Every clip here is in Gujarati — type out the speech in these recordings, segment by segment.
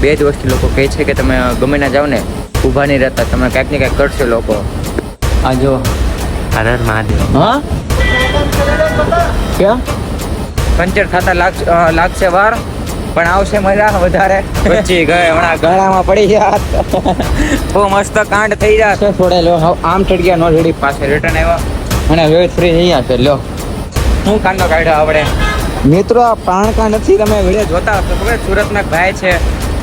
બે જ વસ્તુ લોકો કહે છે કે તમે ગમે ના જાઓ ને ઊભા નહીં રહેતા, તમે કાંઈક ને કાંઈક કરશો લોકો. આ જો હર મહાદેવ. હા ક્યાં પંચર થતા લાગશે વાર, પણ આવશે મજા વધારે. બચી ગઈ, હમણાં ગાળામાં પડી ગયા. બહુ મસ્ત કાંડ થઈ જશે. થોડે લો આમ ચડી ગયા, નો ચડી પાસે રિટર્ન આવ્યા અને હવે ફ્રી થઈ ગયા છે. લો શું કાંડો કાઢ્યો આપણે મિત્રો. આ પાણકા નથી, તમે વિડીયો જોતા હશો ખબર, સુરતના ભાઈ છે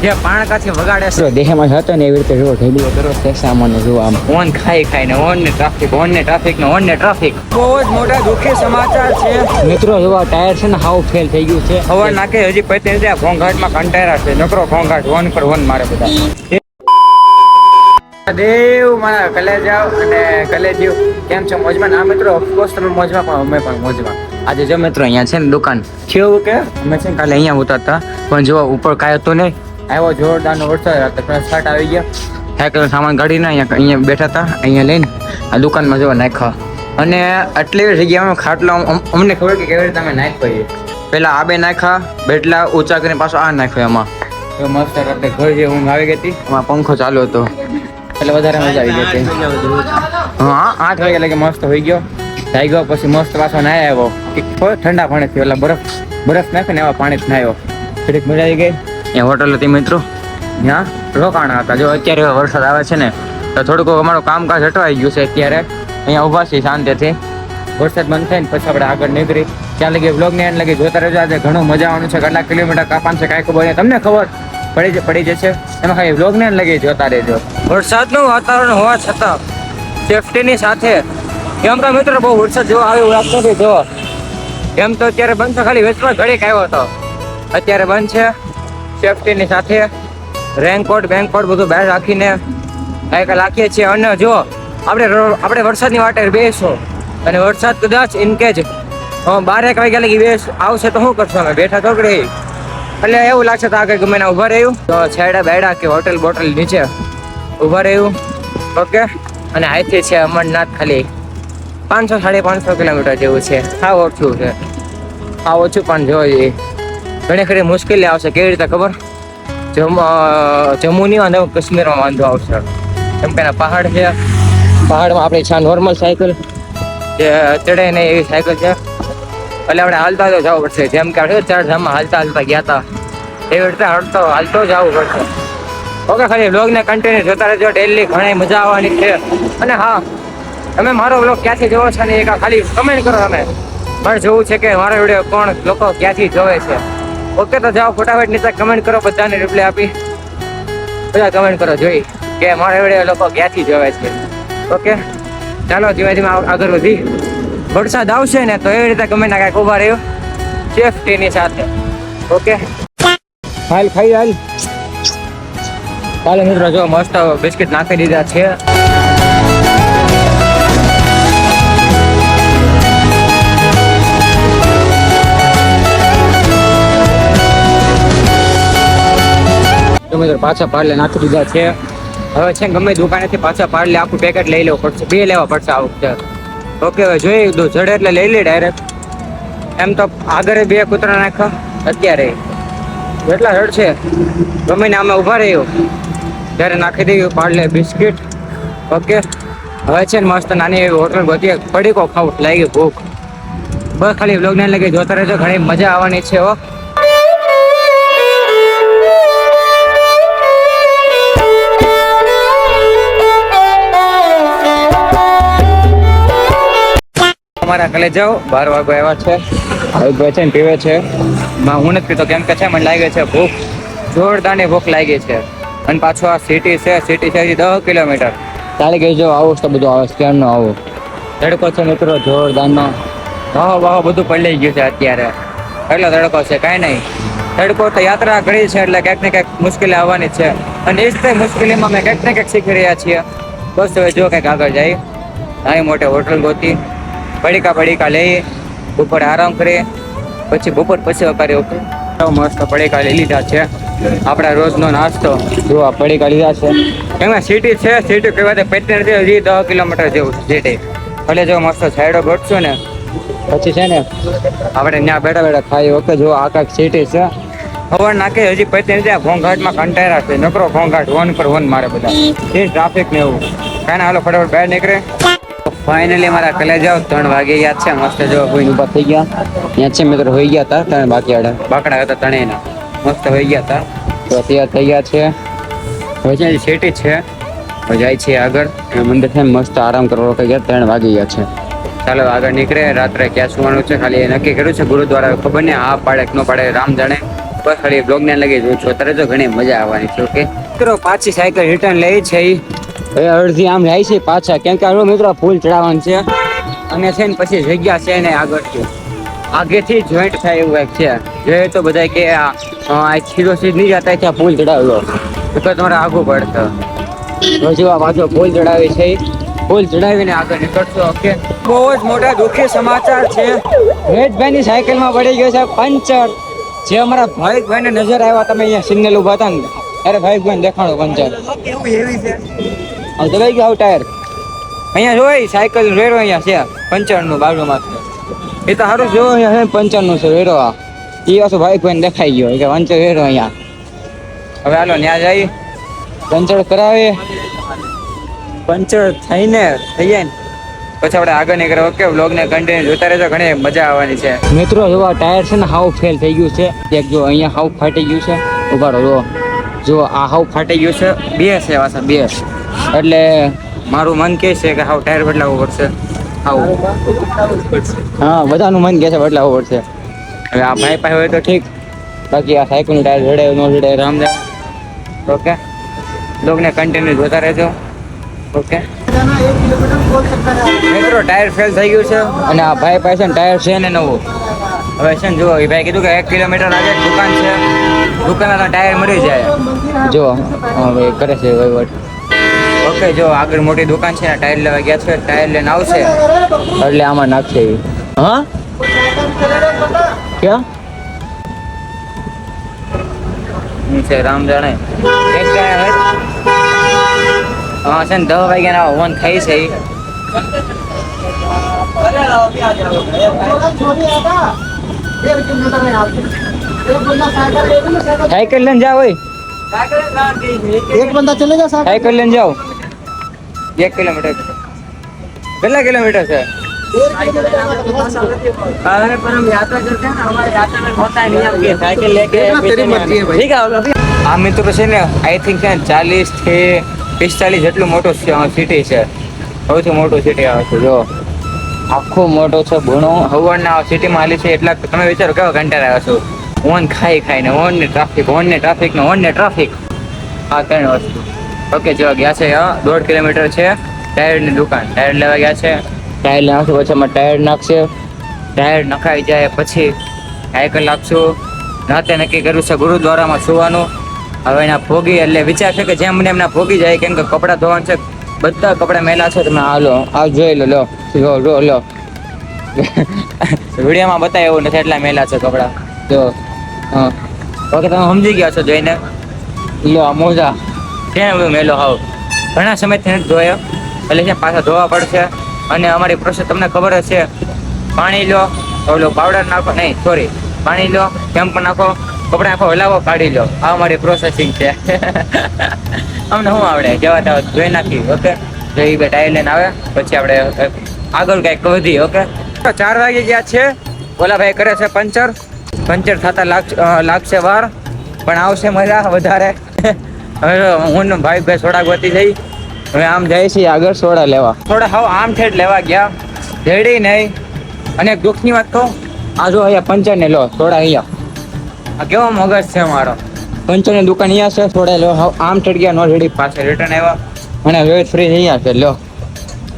જે પાણકાથી વગાડે છે. દેહમાં હતો ને એવી રીતે જો ઢેલીઓ કરો છે સામાન્ય. જો આમ ઓન ખાઈને ઓન ને ટ્રાફિક, ઓન ને ટ્રાફિક ને ઓન ને ટ્રાફિક. બહુ જ મોટા દુઃખી સમાચાર છે મિત્રો. જો આ ટાયર છે ને હાવ ફેલ થઈ ગયું છે. હવા નાખે હજી પૈતે નથી. ઘોંઘાટમાં કંટાળ્યા છે, નકરો ઘોંઘાટ, વન પર વન મારે બધા. દેવ મારા કલે જાવ અને કલે જીવ. કેમ છો મોજમાં? ના મિત્રો, ઓફકોર્સ તમે મોજમાં, પણ અમે પણ મોજમાં. આજે જો મિત્રો અહીંયા છે ને દુકાન છે એવું કે અમે છે ને કાલે અહીંયા ઉતારતા, પણ જો ઉપર કાંઈ હતું નહીં. આવ્યો જોરદારનો વરસાદ, સ્ટાર્ટ આવી ગયા. સાયકલ સામાન કાઢીને અહીંયા બેઠા હતા. અહીંયા લઈને આ દુકાનમાં જોવા નાખ્યા. અને આટલી જગ્યામાં ખાટલો અમને ખબર કે કેવી રીતે અમે નાખ્યો. પેલા આ બે નાખ્યા, બેટલા ઊંચા કરીને પાછો આ નાખ્યો. એમાં એ મસ્ત રાતે ઘર જે ઊંઘ આવી ગઈ હતી. એમાં પંખો ચાલુ હતો એટલે વધારે મજા આવી ગઈ હતી. હા 8 વાગ્યા લાગે મસ્ત હોઈ ગયો. થઈ ગયો પછી મસ્ત પાછો નાહ્યા આવ્યો. ઠંડા પાણીથી, એટલે બરફ નાખે ને એવા પાણીથી નાહ્યો. થોડીક મજા આવી ગઈ. ત્યાં હોટલ હતી મિત્રો, ત્યાં રોકાણા હતા. જો અત્યારે વરસાદ આવે છે ને તો થોડુંક અમારું કામકાજ હટવાઈ ગયું છે. અત્યારે અહીંયા ઊભા છીએ શાંતિથી. વરસાદ બંધ થાય ને પછી આપણે આગળ નીકળી. ત્યાં લગી બ્લોગને એન્ડ લગી જોતા રહેજો. આજે ઘણું મજા આવવાનું છે. કેટલા કિલોમીટર કાપાન છે કાંઈ ખબર નહીં, તમને ખબર પડી જશે. એમાં ખાલી બ્લોગને એન્ડ લગી જોતા રહેજો. વરસાદનું વાતાવરણ હોવા છતાં સેફટીની સાથે એમ તો મિત્રો બહુ વરસાદ જેવો આવે એવું લાગતો નથી. જો એમ તો અત્યારે બંધ છે, ખાલી વેચમાં ઘડીક આવ્યો હતો. અત્યારે બંધ છે. સેફટીની સાથે રેનકોટ બેનકોટ બધું બહાર રાખીને સાયકલ રાખીએ છીએ. અને જો આપણે વરસાદની વાટે બેસો અને વરસાદ કદાચ ઇનકેજ 12 વાગ્યા લગી આવશે તો શું કરશું? અમે બેઠા તો રહી, એટલે એવું લાગશે તો આગળ ગમે ઊભા રહ્યું તો છેડા બેડા કે હોટેલ બોટલ નીચે ઊભા રહ્યું. ઓકે. અને અહીંથી છે અમરનાથ ખાલી 500-550 કિલોમીટર જેવું છે. સાવ ઓછું છે, સાવ ઓછું. પણ જોઈએ ઘણી ખરી મુશ્કેલી આવશે. કેવી રીતે ખબર? જમ્મુની અને કાશ્મીરમાં વાંધો આવશે. કેમ કે પહાડ છે, પહાડમાં આપણી છે નોર્મલ સાયકલ જે ચડે નહીં એવી સાયકલ છે. એટલે આપણે હાલતા તો જવું પડશે. જેમ કે આપણે 4 ધામમાં હાલતા ગયા હતા એવી રીતે હાલતો જવું પડશે. ઓકે. ખાલી વ્લોગને કન્ટિન્યુ જોતા રહેજો. ડેલી ઘણી મજા આવવાની છે. અને હા, તમે મારો વ્લોગ ક્યાંથી જોવો છો ને એ ખાલી કમેન્ટ કરો. તમે મારે જોવું છે કે મારો વિડીયો કોણ લોકો ક્યાંથી જોવે છે. ઓકે. તો જાઓ ફટાફટ નીચે કમેન્ટ કરો, બધાને રિપ્લાય આપી. બધા કમેન્ટ કરો જોઈ કે મારા વિડીયો લોકો ક્યાંથી જોવે છે. ઓકે. ચાલો ધીમે ધીમે આગળ વધી. વરસાદ આવશે ને તો એવી રીતે કમેન્ટ કાંઈક ઉભા રહ્યો સેફટીની સાથે. ઓકે. હાલ ખાઈ હાલ. ચાલો મિત્રો, જો મસ્ત બિસ્કિટ નાખી દીધા છે. મિત્રો પાછા પાર્લે નાખી દીધા છે. હવે છે ગમે દુકાનેથી પાછા પાર્લે આખું પેકેટ લઈ લેવું પડશે. 2 લેવા પડશે આ વખતે. ઓકે. હવે જોઈ જડે એટલે લઈ લે ડાયરેક્ટ. એમ તો આગળ 2 કૂતરા નાખા. અત્યારે એટલા જડ છે ગમે ને અમે ઊભા રહ્યું ત્યારે નાખી દઈએ પાર્લે બિસ્કિટ. ઓકે. હવે છે ને મસ્ત નાની એવી હોટલ બધી પડીકો ખાવું લાગી ભૂખ. બસ ખાલી વ્લોગને લગી જોતા રહેજો. ઘણી મજા આવવાની છે. હો અમારા કલે જાઓ. 12 વાગ્યા આવ્યા છે. છે ને પીવે છે. હું નથી પીતો કેમ કે છે મને લાગે છે ભૂખ, જોરદારની ભૂખ લાગી છે. અને પાછો આ સિટી છે. સિટી છે 10 કિલોમીટર ચાલી ગઈ. જો આવું તો બધું આવે સ્કેન નો આવું તડકો છે મિત્રો જોરદારનો. વાહ બધું પલળી ગયું છે અત્યારે. એટલો તડકો છે, કાંઈ નહીં. તડકો તો યાત્રા ઘડી છે એટલે ક્યાંક ને ક્યાંક મુશ્કેલી આવવાની છે. અને એ જ તે મુશ્કેલીમાં અમે ક્યાંક ને ક્યાંક શીખી રહ્યા છીએ. બસ હવે જો કંઈક આગળ જાય. નાની મોટી હોટલ ગોતી, પડીકા લઈ, બપોરે આરામ કરીએ, પછી બપોર પછી કરીએ. ઓકે. મસ્ત પડીકા લઈ લીધા છે. આપણા રોજનો નાસ્તો. જો આ પડીકા લીધા છે. એમાં સિટી છે. સિટી કહેવાય 10 કિલોમીટર જેવું સિટી. એટલે જો મસ્ત સાઈડો ગોઠશું ને પછી છે ને આપણે ત્યાં બેઠા ખાઈએ. ઓકે. જો આ કાંઈક સિટી છે. ખબર નાખે હજી પૈતે નથી. ઘોંઘાટમાં કંટાળ્યા છે, નકરો ઘોંઘાટ વન પર વન મારે બધા એ ટ્રાફિક ને એવું કાંઈ ના. હાલો ફટાફટ બહાર નીકળે. ફાઇનલી મારા કલે જાવ 3 વાગે યાદ છે મસ્ત. જો કોઈ ઉભા થઈ ગયા ત્યાં છે મિત્રો હોઈ ગયા હતા 3 બાકી બાકડા હતા ત્રણેયના મસ્ત હોઈ ગયા હતા. તો તૈયાર થઈ ગયા છે. હવે છે સેટી છે. હવે જાય છે આગળ મંદિર છે મસ્ત આરામ કરવા રોકાઈ ગયા. 3 વાગી ગયા છે. ચાલો આગળ નીકળે. રાત્રે ક્યાં સુવાનું છે ખાલી એ નક્કી કર્યું છે ગુરુદ્વારા. ખબર નહીં આ પાડે કે ન પાડે રામ જાણે. બસ ખાલી બ્લોગ ને લગી જોઉં અત્યારે તો ઘણી મજા આવવાની છે. ઓકે મિત્રો પાછી સાયકલ રિટર્ન લઈ છે હવે અડધી આમ જાય છે પાછા કેમ કે હવે મિત્રો ફૂલ ચડાવવાનું છે અને છે ને પછી જગ્યા છે ને આગળથી આગેથી જોઈન્ટ થાય એવું એક છે. જોઈએ તો બધા કે આ સીધો સીધ નહીં જતા ત્યાં ફૂલ ચડાવ્યો તો તમારે આગું પડશે. તો જેવા પાછો ફૂલ ચડાવી છે ફૂલ ચડાવીને આગળ નીકળશો. ઓકે બહુ જ મોટા દુઃખી સમાચાર છે. વેદભાઈની સાયકલમાં પડી ગયો છે પંચર. જે અમારા ભાઈ ને નજર આવ્યા તમે અહીંયા સિગ્નલ ઉભા હતા ને અરે ભાઈ દેખાડો પંચર દબાઈ ગયો ટાયર. અહીંયા જોઈ સાયકલ રેડો અહીંયા છે પંચર નું બાજુમાં એ તો સારું જો અહીંયા પંચર નું છે રેડો. આ એ પાછું ભાઈ દેખાઈ ગયો કે પંચર રેડો અહીંયા. હવે હાલો ત્યાં જઈ પંચર કરાવે. પંચર થઈને થઈ જાય ને પછી આપણે આગળ નીકળે. ઓકે વ્લોગ ને કન્ટિન્યુ જોતા રહેજો ઘણી મજા આવવાની છે. મિત્રો જો આ ટાયર છે ને હાવ ફેલ થઈ ગયું છે. એક જો અહીંયા હાવ ફાટી ગયું છે. ઉભા રહો જો આ હાવ ફાટી ગયું છે. બે છે પાછા બે એટલે મારું મન કહે છે કે હાવ ટાયર બદલાવવું પડશે. હા બધાનું મન કહે છે બદલાવવું પડશે. હવે આ ભાઈ પાસે હોય તો ઠીક બાકી આ સાયકલનું ટાયર જડે ન જડે રામ જાય. ઓકે લોકોને કન્ટિન્યુ જોતા રહેજો. ઓકે મિત્રો ટાયર ફેલ થઈ ગયું છે અને આ ભાઈ પાસે ટાયર છે ને નવું. હવે છે ને જુઓ એ ભાઈ કીધું કે 1 કિલોમીટર આગળ દુકાન છે દુકાનના ટાયર મળી જાય. જો હવે કરે છે વહીવટ. ઓકે જો આગળ મોટી દુકાન છે ને ટાયર લેવા ગયા છે. ટાયર લઈને આવશે એટલે આમાં નાખશે. હા ક્યાં છે રામ જાણે. એક ગાય હા છે ને 10 વાગ્યાના ઓવન થઈ છે. साइकिल लेने जाओ एक बंदा चलेगा साहब साइकिल लेने जाओ 1 किलोमीटर कितना किलोमीटर से अरे पर हम यात्रा करते हैं ना हमारे यात्रा में होता है नियम कि साइकिल लेके तेरी मर्जी है भाई ठीक है આ મિત્રો છે ને આઈ થિંક છે 40 થી 45 જેટલું મોટો સિટી છે સૌથી મોટું સિટી આવે છે જો આખો મોટો છે ભણો હવરના સિટીમાં હાલી છે એટલા તમે વિચારો કેવા કંટાળા આવ્યા છો ઓન ખાઈને ઓન ને ટ્રાફિક ને ટ્રાફિક આ ત્રણ વસ્તુ ઓકે જો ગયા છે 1.5 કિલોમીટર છે ટાયરની દુકાન ટાયર લેવા ગયા છે ટાયર લેવા પછી એમાં ટાયર નાખશે ટાયર નખાઈ જાય પછી સાયકલ નાખશું રાતે નક્કી કર્યું છે ગુરુદ્વારામાં સુવાનું હવે એના ભોગી એટલે વિચાર છે કે જેમ મને એમના ભોગી જાય કેમ કે કપડાં ધોવાનું છે બધા કપડાં મેલા છે તમે હાલો આ જોઈ લો લો વિડીયોમાં બતાવે એવું નથી એટલા મેલા છે કપડાં જો હા ઓકે તમે સમજી ગયા છો જોઈને લો આ મોજા ત્યાં બધું મેલો હાવ ઘણા સમયથી નથી ધોયો એટલે છે પાછા ધોવા પડશે અને અમારી પ્રોસેસ તમને ખબર જ છે પાણી લો ઓલો પાવડર નાખો નહીં સોરી પાણી લો કેમ્પ નાખો કપડા આખો હલાવો કાઢી લો આ અમારી પ્રોસેસિંગ છે અમને શું આવડે જવા ત્યાં ધોઈ નાખી ઓકે જો એ બે ટાયર લઈને આવે પછી આપણે આગળ કંઈક વધી ઓકે 4 વાગે ગયા છે ઓલા ભાઈ કરે છે પંચર થતા લાગશે વાર પણ આવશે મજા વધારે હવે હું ભાઈ સોડા ગોતી જઈ હવે આમ જાય છે આગળ સોડા લેવા થોડા હાવ આમ ઠેઠ લેવા ગયા રેડી નહીં અને એક દુઃખની વાત કહું આ જો અહીંયા પંચર ને લો સોડા અહીંયા આ કેવો મગજ છે મારો પંચરની દુકાન અહીંયા છે સોડા લો હાવ આમ ઠેઠ ગયા નો રેડી પાસે રિટર્ન આવ્યા અને હવે ફ્રી અહીંયા છે લો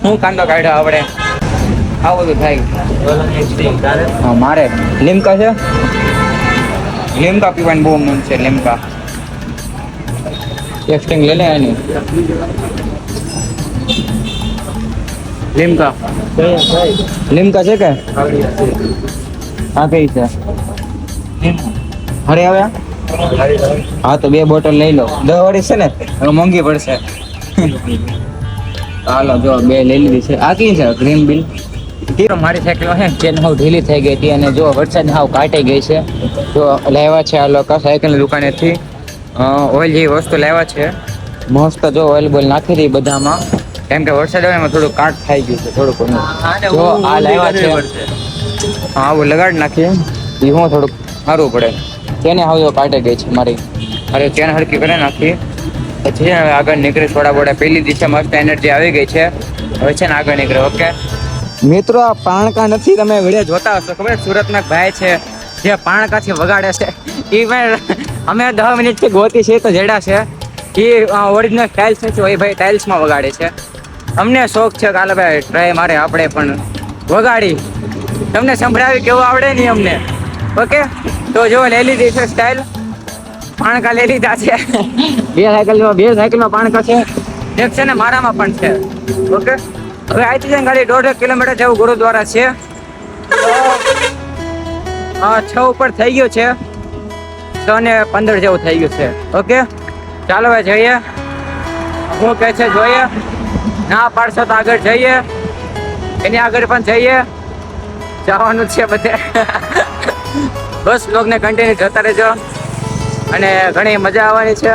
હું કાંદો કાઢ્યો આપણે આવું બધું થાય હા મારે લીમકા છે લીમકા પીવાની બહુ મન છે લીમકા એક સ્ટિંગ લે લે એની લીમકા છે કે હા કઈ છે અરે હવે હા તો 2 બોટલ લઈ લો 10 વાળી છે ને હવે મોંઘી પડશે હાલો જો 2 લઈ લીધી છે આ કઈ છે ગ્રીન બિલ હીરો મારી સાયકલ છે ચેન હાવ ઢીલી થઈ ગઈ હતી અને જો વરસાદ હાવ કાટી ગઈ છે તો લાવ્યા છે આ લોકો સાયકલની દુકાનેથી ઓઇલ જેવી વસ્તુ લાવ્યા છે મસ્ત જો ઓઇલ બોલ નાખી દઈ બધામાં કેમ કે વરસાદ આવે એમાં થોડું કાટ થઈ ગયું છે થોડુંક ઘણું. જો આ લાવ્યા છે હા આવું લગાડી નાખીએ એ હું થોડુંક સારું પડે તેને હાવ કાટે ગઈ છે મારી અરે ચેન હરકી કરી નાખી પછી હવે આગળ નીકળી થોડા બોડા પેલી દિશા મસ્ત એનર્જી આવી ગઈ છે હવે છે ને આગળ નીકળે ઓકે મિત્રો આ પાણકા નથી તમે વિડીયો જોતા હશો ખબર સુરતના ભાઈ છે જે પાણકાથી વગાડે છે એ અમે 10 મિનિટથી ગોતી છે તો જેડા છે એ ઓરિજિનલ ટાઇલ્સ નથી હોય ભાઈ ટાઇલ્સમાં વગાડે છે અમને શોખ છે કાલે ભાઈ ટ્રાય મારે આપણે પણ વગાડી તમને સંભળાવી કેવું આવડે નહીં અમને ઓકે તો જો લઈ લીધી છે સ્ટાઇલ પાણકા લઈ લીધા છે બે સાયકલમાં પાણકા છે એક છે ને મારામાં પણ છે ઓકે હવે અહીંથી છે ગાડી 1.5 કિલોમીટર જેવું ગુરુદ્વારા છે 6 ઉપર થઈ ગયું છે 6 ને 15 જેવું થઈ ગયું છે ઓકે ચાલો હવે જઈએ શું કહે છે જોઈએ ના પાડશો તો આગળ જઈએ એની આગળ પણ જઈએ જવાનું છે બધે બસ લોગને કન્ટિન્યુ જતા રહેજો અને ઘણી મજા આવવાની છે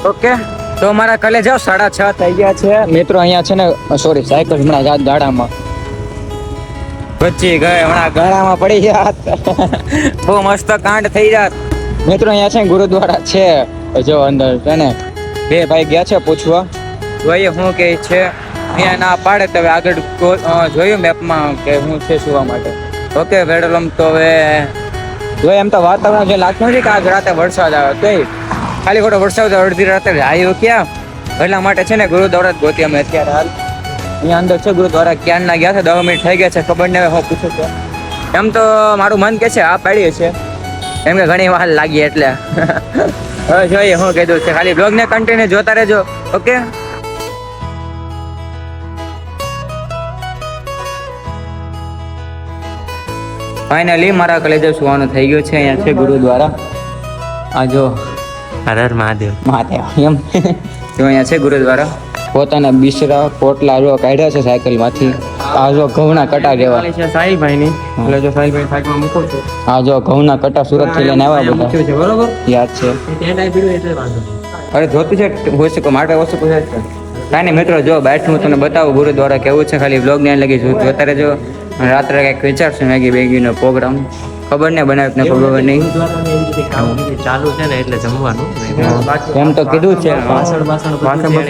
ઓકે તો અમારા કલે જાઓ 6:30 થઈ ગયા છે મિત્રો અહીંયા છે ને સોરી સાયકલ હમણાં જાત ગાડામાં બચી ગઈ હમણાં ગાડામાં પડી જાત બહુ મસ્ત કાંડ થઈ જાત મિત્રો અહીંયા છે ને ગુરુદ્વારા છે જો અંદર છે ને બે ભાઈ ગયા છે પૂછવા જોઈએ શું કે છે અહીંયા ના પાડે તો હવે આગળ જોયું મેપમાં કે શું છે સુવા માટે ઓકે વેડલમ તો હવે જો એમ તો વાતાવરણ જે લાગતું નથી કે આજ રાતે વરસાદ આવે તો ખાલી ખોટો વરસાદ અડધી રાતે આવ્યો ક્યાં એટલા માટે છે ને ગુરુદ્વારા જ ગોતી અમે અત્યારે હાલ અહીંયા અંદર છે ગુરુદ્વારા ક્યાં ના ગયા છે 10 મિનિટ થઈ ગયા છે ખબર નહીં હવે હું પૂછું છું એમ તો મારું મન કે છે આ પાડીએ છે કેમ કે ઘણી વાર લાગી એટલે હવે જોઈએ હું કીધું છે ખાલી બ્લોગને કન્ટિન્યુ જોતા રહેજો ઓકે ફાઇનલી મારા કલેજે સુવાનું થઈ ગયું છે અહીંયા છે ગુરુદ્વારા આ જો હર હર મહાદેવ એમ જો અહીંયા છે ગુરુદ્વારા પોતાના બિસરા પોટલા જો કાઢ્યા છે સાયકલમાંથી આ જો ઘઉંના કટા જેવા છે સાહિલભાઈની એટલે જો સાહિલભાઈ સાઈડમાં મૂકો છો આ જો ઘઉંના કટા સુરત થી લઈને આવ્યા બધા મૂક્યું છે બરોબર યાદ છે ત્યાં ટાઈપ પીડ્યું એટલે વાંધો અરે જોતું છે હોય શકે માટે ઓછું પૂછે છે કાંઈ નહીં મિત્રો જો બેઠું હું તમને બતાવું ગુરુદ્વારા કેવું છે ખાલી બ્લોગ ને લગી જોતા રહેજો રાત્રે કંઈક વિચારશું મેગી બેગીનો પ્રોગ્રામ ખબર ને બનાવ્યો ને ખબર નહીં ચાલુ છે ને એટલે જમવાનું એમ તો કીધું છે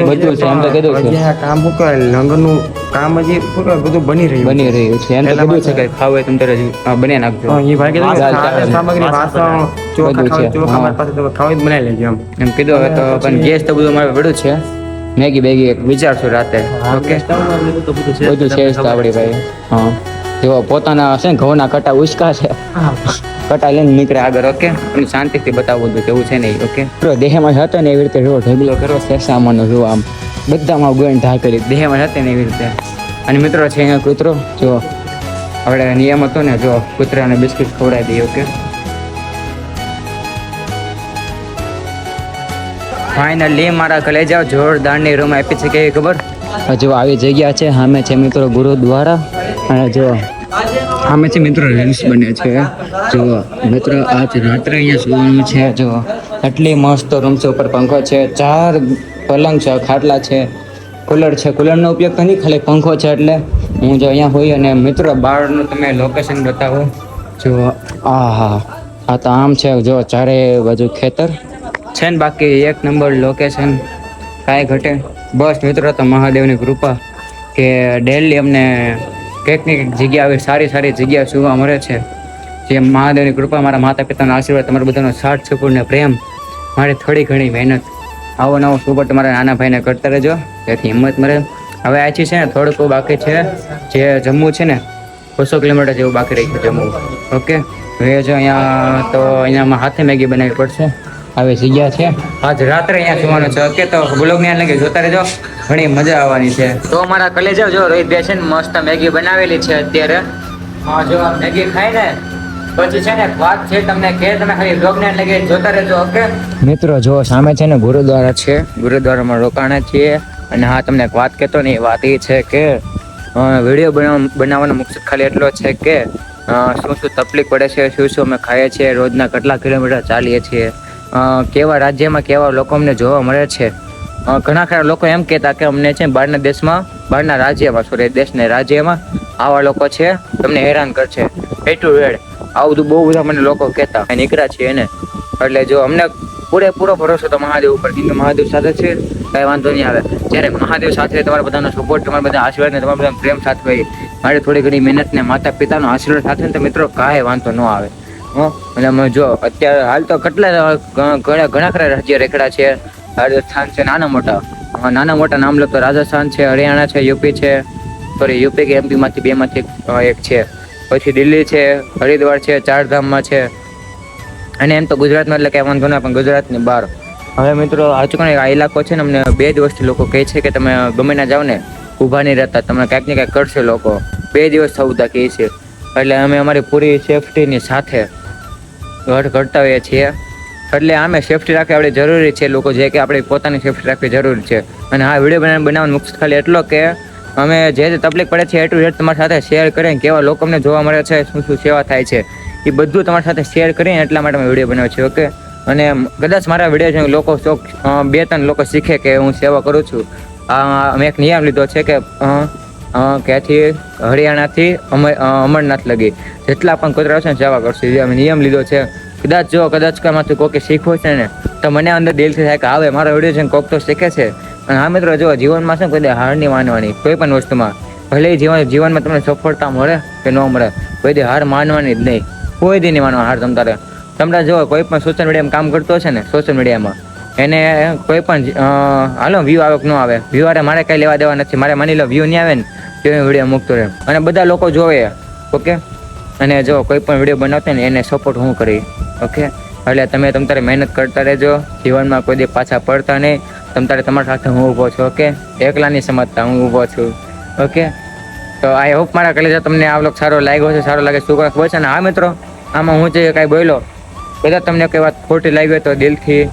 બધું છે એમ તો કીધું છે કામ શું કરે લંગરનું કામ હજી શું કરે બધું બની રહ્યું છે એમ તો કીધું છે કે ખાવ હોય તમે તરત બની નાખજો એ ભાઈ સામગ્રી વાસણ ચોખા મારી પાસે તો ખાવા બનાવી લેજો એમ કીધું હવે તો પણ ગેસ તો બધું મારે પડ્યું છે મેગી બેગી એક વિચારશું રાતે ઓકે બધું છે જ તો આવડી ભાઈ હા જો પોતાના છે ને ઘઉંના કટા ઉચકા છે કટા લઈને નીકળે આગળ ઓકે અને શાંતિથી બતાવવું બધું કેવું છે નહીં ઓકે મિત્રો દેહમાં હતો ને એવી રીતે જો ઢગલો કરો છે સામાનો જો આમ બધામાં ગોઈને ઢાંકેલી દેહમાં હતી ને એવી રીતે અને મિત્રો છે અહીંયા કૂતરો જો આપણે નિયમ હતો ને જો કૂતરાને બિસ્કિટ ખવડાવી દઈએ ઓકે ફાઇનલી મારા કલેજા જોરદારની રૂમ આપી છે કેવી ખબર જો આવી જગ્યા છે સામે છે મિત્રો ગુરુદ્વારા અને જો સામે છે મિત્રો રીલ્સ બને છે જો મિત્રો આજ રાત્રે અહીંયા સુવાનું છે જો આટલી મસ્ત રૂમ છે ઉપર પંખો છે 4 પલંગ છે ખાટલા છે કુલર છે કુલરનો ઉપયોગ તો નહીં ખાલી પંખો છે એટલે હું જો અહીંયા હોઈ અને મિત્રો બહારનું તમે લોકેશન બતાવો જો આ તો આમ છે જો ચારે બાજુ ખેતર છે ને બાકી એક નંબર લોકેશન કાંઈ ઘટે બસ મિત્રો તો મહાદેવની કૃપા કે ડેલી અમને કંઈક ને કંઈક જગ્યા આવી સારી સારી જગ્યા જોવા મળે છે જે મહાદેવની કૃપા મારા માતા પિતાનો આશીર્વાદ તમારા બધાનો સાથ સપોર્ટ ને પ્રેમ મારે થોડી ઘણી મહેનત આવો નવો સપોર્ટ તમારા નાના ભાઈને કરતા રહેજો જેથી હિંમત મળે હવે આછી છે ને થોડુંક બાકી છે જે જમ્મુ છે ને 200 કિલોમીટર જેવું બાકી રહી ગયું જમ્મુ ઓકે હવે જો અહીંયા તો અહીંયામાં હાથે મેગી બનાવવી પડશે આવી જગ્યા છે આજ રાત્રે અહીંયા સુવાનું છે ઓકે તો બ્લોગ ને લગે જોતા રહેજો ઘણી મજા આવવાની છે તો અમારા કલેજા જો રોહિતભાઈ છે ને મસ્ત મેગી બનાવેલી છે અત્યારે હા જો મેગી ખાઈ ને પછી છે ને વાત છે તમને કે તમે ખાલી બ્લોગ ને લગે જોતા રહેજો ઓકે મિત્રો જો સામે છે ને ગુરુદ્વારા છે ગુરુદ્વારામાં રોકાણા છીએ અને હા તમને એક વાત કહેતો ને એ વાત એ છે કે વિડીયો બનાવવાનો મકસદ ખાલી એટલો છે કે શું શું તકલીફ પડે છે, શું શું અમે ખાઈએ છીએ, રોજના કેટલા કિલોમીટર ચાલીએ છીએ, કેવા રાજ્યમાં કેવા લોકો અમને જોવા મળે છે. ઘણા ખરા લોકો એમ કહેતા કે અમને છે બહારના રાજ્યમાં આવા લોકો છે તમને હેરાન કરશે, એટલું રેડ આવું બધું બહુ બધા મને લોકો કહેતા નીકળ્યા છીએ એને. એટલે જો અમને પૂરેપૂરો ભરોસો તો મહાદેવ ઉપર, કેમ કે મહાદેવ સાથે છે કાંઈ વાંધો નહીં આવે. જ્યારે મહાદેવ સાથે તમારા બધાનો સપોર્ટ, તમારા બધા આશીર્વાદ ને તમારા બધા પ્રેમ સાથે હોય, મારે થોડી ઘણી મહેનત ને માતા પિતાનો આશીર્વાદ સાથે ને તો મિત્રો કાંઈ વાંધો ન આવે. અને અમે જો અત્યારે હાલ તો ઘણા ખરા રાજ્ય રેખડા છે. રાજસ્થાન છે, નાના મોટા નામ લો તો રાજસ્થાન છે, હરિયાણા છે, યુપી છે, સોરી યુપી કે એમપી માંથી બેમાંથી એક છે. પછી દિલ્હી છે, હરિદ્વાર છે, ચારધામમાં છે. અને એમ તો ગુજરાતમાં એટલે કઈ વાંધો ના, પણ ગુજરાતની બહાર હવે મિત્રો આ ઇલાકો છે ને, અમને 2 દિવસથી લોકો કહે છે કે તમે ગમે ના જાઓ ને ઊભા નહીં રહેતા, તમને કાંઈક ને કાંઈક કરશે લોકો. 2 દિવસ થવું તા કહે છે. એટલે અમે અમારી પૂરી સેફટીની સાથે કરતા હોઈએ છીએ. એટલે આમે સેફટી રાખવી આપણે જરૂરી છે. લોકો જે કે આપણે પોતાની સેફટી રાખવી જરૂરી છે. અને આ વિડીયો બનાવવાનો મકસદ ખાલી એટલો કે અમે જે તકલીફ પડે છે એટલું રેટ તમારી સાથે શેર કરીને કેવા લોકો અમને જોવા મળે છે, શું શું સેવા થાય છે, એ બધું તમારી સાથે શેર કરીને એટલા માટે મેં વિડીયો બનાવ્યો છે. ઓકે, અને કદાચ મારા વિડીયો જોઈને લોકો 2-3 લોકો શીખે કે હું સેવા કરું છું. મેં એક નિયમ લીધો છે કે ક્યાંથી હરિયાણાથી અમરનાથ લગી જેટલા પણ કચરા છે ને સેવા કરશું, એ અમે નિયમ લીધો છે. કદાચ કામાંથી કોઈ શીખવું છે ને તો મને અંદર દિલથી થાય કે આવે મારો વિડીયો છે ને કોક તો શીખે છે. અને હા મિત્રો, જો જીવનમાં છે ને કોઈ હાર નહીં માનવાની કોઈ પણ વસ્તુમાં. ભલે જીવનમાં તમને સફળતા મળે કે ન મળે, કોઈ દી હાર માનવાની જ નહીં, કોઈ દી નહીં માનવા હાર. તમારે જો કોઈ પણ સોશિયલ મીડિયામાં કામ કરતો હશે ને, સોશિયલ મીડિયામાં એને કોઈ પણ હાલો વ્યૂ આવે કે ન આવે, વ્યૂ વાળા મારે કઈ લેવા દેવા નથી. મારે માની લો વ્યૂ નહીં આવે ને તો વિડીયો મૂકતો રહે અને બધા લોકો જોવે. ઓકે, અને જો કોઈ પણ વિડીયો બનાવતા ને એને સપોર્ટ હું કરી. ઓકે, એટલે તમે તમારે મહેનત કરતા રહેજો, જીવનમાં કોઈ દી પાછા પડતા નહીં. તમારા સાથે હું ઊભો છું. ઓકે, એકલા નહીં સમજતા, હું ઊભો છું. ઓકે, તો આઈ હોપ મારા કલેજા તમને આ વ્લોગ સારો લાગ્યો છે. સારો લાગે શું કરે ખબર છે ને? હા મિત્રો, આમાં હું જે કાંઈ બોલ્યો કદાચ તમને કોઈ વાત ખોટી લાગી હોય તો દિલથી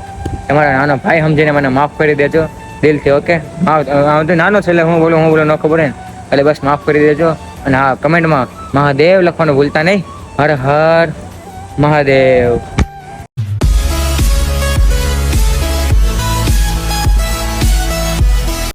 તમારા નાનો ભાઈ સમજીને મને માફ કરી દેજો દિલથી. ઓકે, નાનો છે એટલે હું બોલું ન ખબર ને, એટલે બસ માફ કરી દેજો. અને હા, કમેન્ટમાં મહાદેવ લખવાનું ભૂલતા નહીં. હર હર મહાદેવ.